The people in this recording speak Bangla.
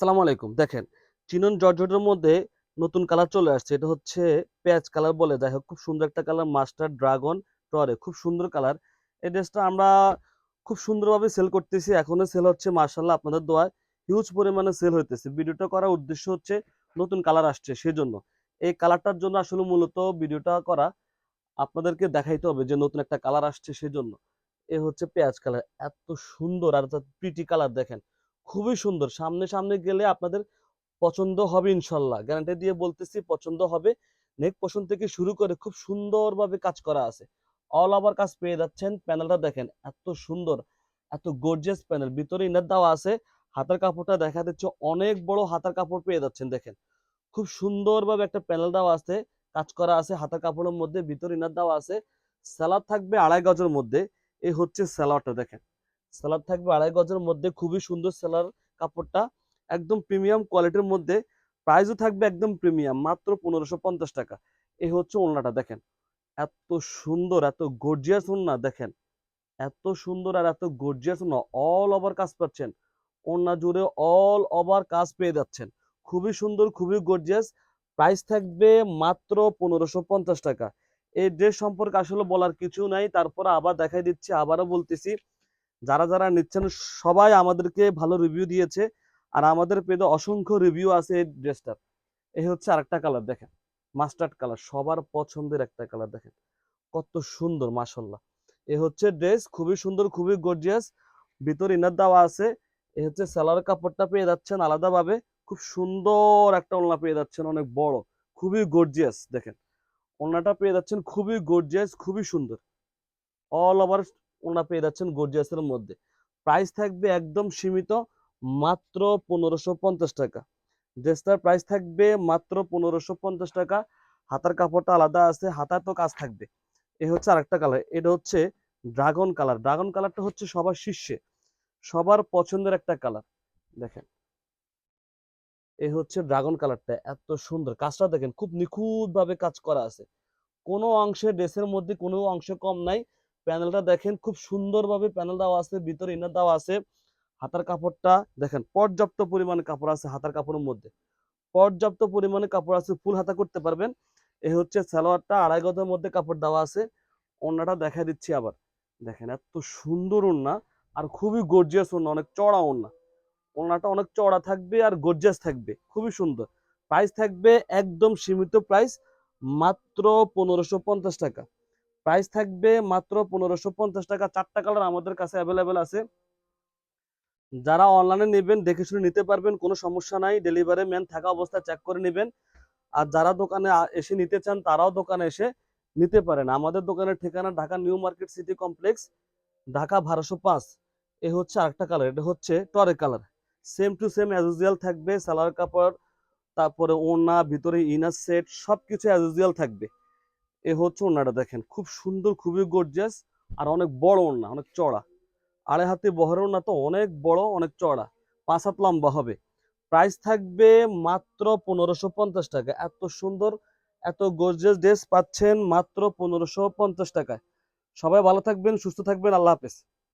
আসসালামু আলাইকুম। দেখেন, চিনন জর্জেটের মধ্যে নতুন কালার চলে আসছে। এটা হচ্ছে পেঁয়াজ কালার বলে। যাই হোক, খুব সুন্দর একটা কালার, মাস্টার ড্রাগন টরে খুব সুন্দর কালার। এই ড্রেসটা আমরা খুব সুন্দরভাবে সেল করতেছি। এখনো সেল হচ্ছে মাশাআল্লাহ, আপনাদের দোয়ায় হিউজ পরিমাণে সেল হইতেছে। ভিডিওটা করার উদ্দেশ্য হচ্ছে নতুন কালার আসছে সেজন্য। এই কালারটার জন্য আসলে মূলত ভিডিওটা করা। আপনাদেরকে দেখাইতে হবে যে নতুন একটা কালার আসছে সেজন্য। এ হচ্ছে পেঁয়াজ কালার। এত সুন্দর আর প্রিটি কালার দেখেন। খুবই সুন্দর। সামনে সামনে গেলে আপনাদের পছন্দ হবে ইনশাল্লাহ, গ্যারান্টি দিয়ে বলতেছি পছন্দ হবে। নেক পোষণ থেকে শুরু করে খুব সুন্দরভাবে কাজ করা আছে। অল ওভার কাজ পেয়ে যাচ্ছেন। প্যানেলটা দেখেন এত সুন্দর, এত গর্জিয়াস প্যানেল। ভিতরে ইনার দেওয়া আছে। হাতের কাপড়টা দেখা যাচ্ছে অনেক বড় হাতের কাপড় পেয়ে যাচ্ছেন। দেখেন খুব সুন্দরভাবে একটা প্যানেল দেওয়া আছে, কাজ করা আছে হাতের কাপড়ের মধ্যে, ভিতরে ইনার দেওয়া আছে। সালোয়ার থাকবে 2.5 গজের মধ্যে। এই হচ্ছে সালোয়ারটা দেখেন। সালোয়ার থাকবে 2.5 গজের মধ্যে, খুবই সুন্দর সালোয়ার কাপড়টা, একদম প্রিমিয়াম কোয়ালিটির মধ্যে। প্রাইসও থাকবে একদম প্রিমিয়াম, মাত্র 1550 টাকা। এই হচ্ছে ওড়নাটা দেখেন, এত সুন্দর, এত গর্জিয়াস ওড়না দেখেন। এত সুন্দর আর এত গর্জিয়াস ওড়না, অল ওভার কাজ পাচ্ছেন। ওড়না জুড়ে অল ওভার কাজ পেয়ে যাচ্ছেন। খুবই সুন্দর, খুবই গর্জিয়াস। প্রাইস থাকবে মাত্র 1550 টাকা। এই ড্রেস সম্পর্কে আসলে বলার কিছু নাই, তারপরে আবার দেখাই দিচ্ছি, আবারও বলতেছি, যারা যারা নিচ্ছেন সবাই আমাদেরকে ভালো রিভিউ দিয়েছে। আর আমাদের পেজে অসংখ্য রিভিউ আছে এই ড্রেসটার। এই হচ্ছে আরেকটা কালার দেখেন, মাস্টার্ড কালার, সবার পছন্দের একটা কালার দেখেন, কত সুন্দর মাশাল্লাহ। এ হচ্ছে ড্রেস, খুবই সুন্দর, খুবই গর্জিয়াস। ভিতর ইনার দেওয়া আছে। এ হচ্ছে সালোয়ার কাপড়টা পেয়ে যাচ্ছেন আলাদাভাবে। খুব সুন্দর একটা ওড়না পেয়ে যাচ্ছেন, অনেক বড়, খুবই গর্জিয়াস দেখেন। ওড়নাটা পেয়ে যাচ্ছেন খুবই গর্জিয়াস, খুবই সুন্দর। অল ওভার ওড়না পেয়ে যাচ্ছেন গর্জিয়াসের মধ্যে। প্রাইস থাকবে একদম সীমিত, মাত্র 1550 টাকা। ড্রেসটার প্রাইস থাকবে মাত্র 1550 টাকা। হাতার কাপড়টা আলাদা আছে, হাতায় তো কাজ থাকবে। এ হচ্ছে আরেকটা কালার, এটা হচ্ছে ড্রাগন কালার। ড্রাগন কালারটা হচ্ছে সবার শীর্ষে, সবার পছন্দের একটা কালার দেখেন। এই হচ্ছে ড্রাগন কালারটা, এত সুন্দর কাজটা দেখেন, খুব নিখুঁত ভাবে কাজ করা আছে। কোনো অংশে ড্রেসের মধ্যে কোনো অংশে কম নাই। প্যানেলটা দেখেন, খুব সুন্দরভাবে প্যানেল দেওয়া আছে, ভিতরে ইনার দেওয়া আছে। হাতার কাপড়টা দেখেন, পর্যাপ্ত পরিমাণে কাপড় আছে হাতার কাপড়ের মধ্যে, পর্যাপ্ত পরিমাণে কাপড় আছে, ফুল হাতা করতে পারবেন। এই হচ্ছে সালোয়ারটা, 2.5 গজের মধ্যে কাপড় দেওয়া আছে। ওড়নাটা দেখা দিচ্ছি আবার, দেখেন এত সুন্দর ওড়না, আর খুবই গর্জিয়াস ওড়না, অনেক চড়া ওড়না। ওড়নাটা অনেক চড়া থাকবে আর গর্জিয়াস থাকবে, খুবই সুন্দর। প্রাইস থাকবে একদম সীমিত প্রাইস, মাত্র 1550 টাকা। প্রাইস থাকবে মাত্র 1550 টাকা। 4টা কালার আমাদের কাছে অ্যাভেলেবেল আছে। যারা অনলাইনে নেবেন দেখে শুনে নিতে পারবেন, কোনো সমস্যা নাই। ডেলিভারি ম্যান থাকা অবস্থায় চেক করে নেবেন। আর যারা দোকানে এসে নিতে চান তারাও দোকানে এসে নিতে পারেন। আমাদের দোকানের ঠিকানা Dhaka new market city complex, Dhaka 1205। এ হচ্ছে আরেকটা কালার, এটা হচ্ছে টরে colour. Same to same as usual থাকবে, সালোয়ার কাপড়, তারপরে ওড়না, ভিতরে ইনার সেট, সবকিছু অ্যাজ ইউজুয়াল থাকবে। এ হচ্ছে ওড়নাটা দেখেন, খুব সুন্দর, খুবই গর্জিয়াস, আর অনেক বড় ওড়না, অনেক চড়া। 2.5 হাতে বহরের ওড়না তো অনেক বড়, অনেক চড়া, 5 হাত লম্বা হবে। প্রাইস থাকবে মাত্র 1550 টাকা। এত সুন্দর, এত গর্জিয়াস ড্রেস পাচ্ছেন মাত্র 1550 টাকায়। সবাই ভালো থাকবেন, সুস্থ থাকবেন, আল্লাহ হাফেজ।